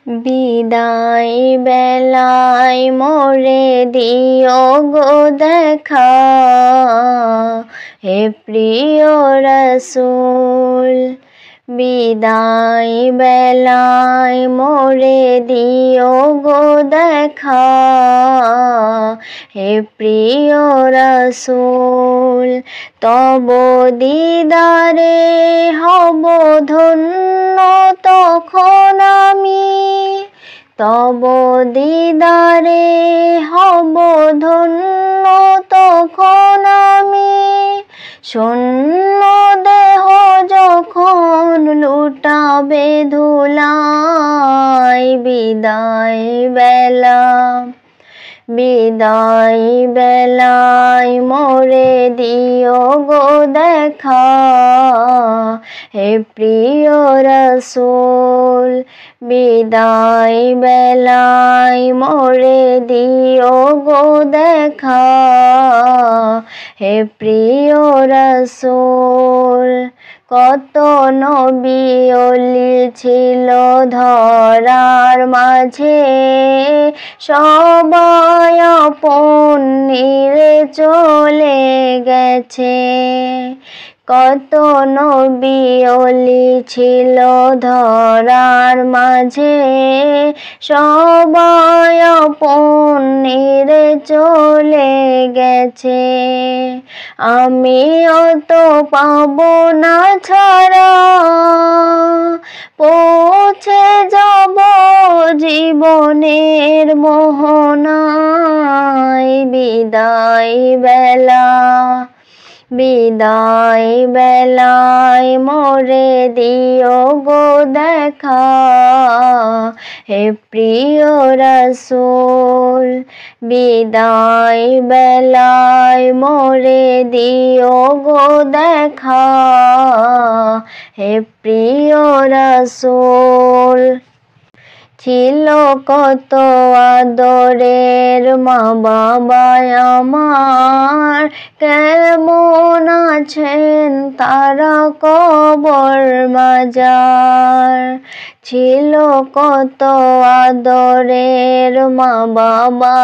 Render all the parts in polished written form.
বিদায় বেলায় মোরে দিও গো দেখা, হে প্রিয় রাসূল। বিদায় বেলায় মোরে দিও গো দেখা, হে প্রিয় রাসূল। তব দিদারে হব ধন্য তখন আমি, তব দিদারে হব ধন্য তখন আমি। শূন্য দেহ যখন লুটাবে ধুলায়, বিদায় বেলা, বিদায় বেলায় মোরে দিও গো দেখা, হে প্রিয় রাসূল। বিদায় বেলায় মোরে দিও গো দেখা, হে প্রিয় রাসূল। কত নবী ওলি ছিল ধরার মাঝে, সবাই আপন নিরে চলে গেছে। কত নবী ওলি ছিল ধরার মাঝে, সবাই আপন নিরে চলে গেছে। আমিও তো পাবো না ছাড়া, পৌঁছে যাব জীবনের মোহনায়। বিদায় বেলা, বিদায় বেলায় মোরে দিও গো দেখা, হে প্রিয় রাসূল। বিদায় বেলায় মোরে দিও গো দেখা, হে প্রিয় রাসূল। ছিল কত আদরের মা বাবা আমার, কেমন আছেন তারা কবর মাজার। ছিল কত আদরের মা বাবা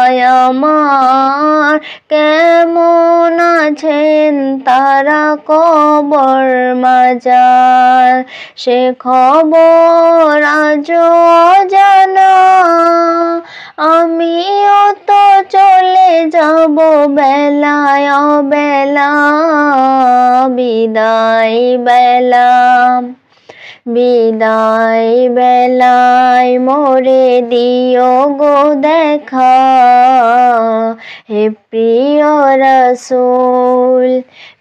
আমার, কেমন আছেন তারা কবর মাজার। সে খবর আজও অজানা, আমিও তো চলে যাব বেলায় অবেলা। বিদায় বেলা, বিদায় বেলায় মোরে দিও গো দেখা, হে প্রিয় রাসূল।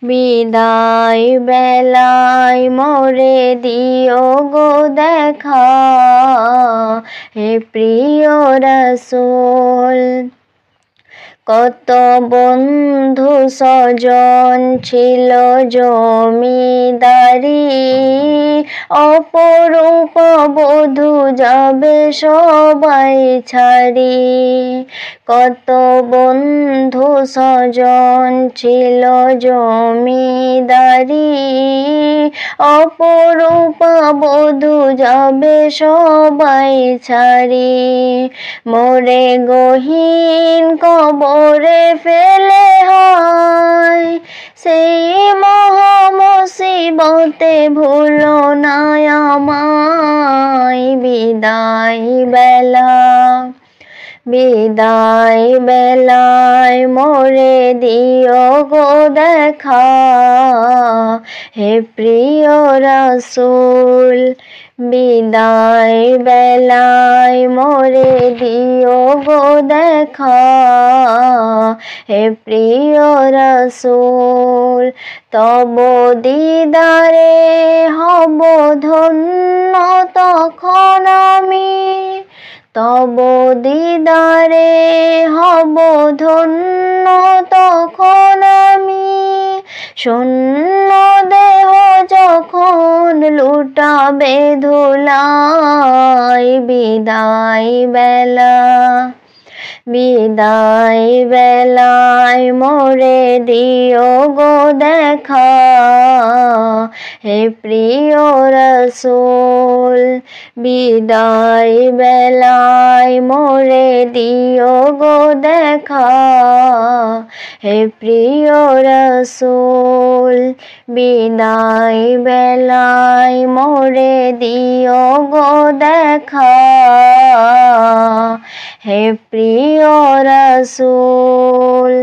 বিদায় বেলায় মোরে দিও গো দেখা, হে প্রিয় রাসূল। কত বন্ধু স্বজন ছিল জমিদারি, অপরূপা বধূ যাবে সবাই ছাড়ি। কত বন্ধু স্বজন ছিল জমিদারি, অপরূপা বধূ যাবে সবাই ছাড়ি। মোরে গহীন কবরে ফেলে হয়, সেই মহা মুসিবতে ভুলো না আমায়। বিদায় বেলা, বিদায় বেলায় মোরে দিও গো দেখা, হে প্রিয় রাসূল। বিদায় বেলায় মোরে দিও গো দেখা, হে প্রিয় রাসূল। তব দিদারে হব ধন্য তখন আমি, তব দিদারে হব ধন্য তখন আমি। শূন্য দেহ যখন লুটাবে ধুলায়, বিদায় বেলা, বিদায় বেলায় মোরে দিও গো দেখা হে প্রিয় রাসূল বিদায় বেলায় মোরে দিও গো দেখা হে প্রিয় রাসূল বিদায় বেলায় মোরে দিও গো দেখা হে প্রিয় রাসূল।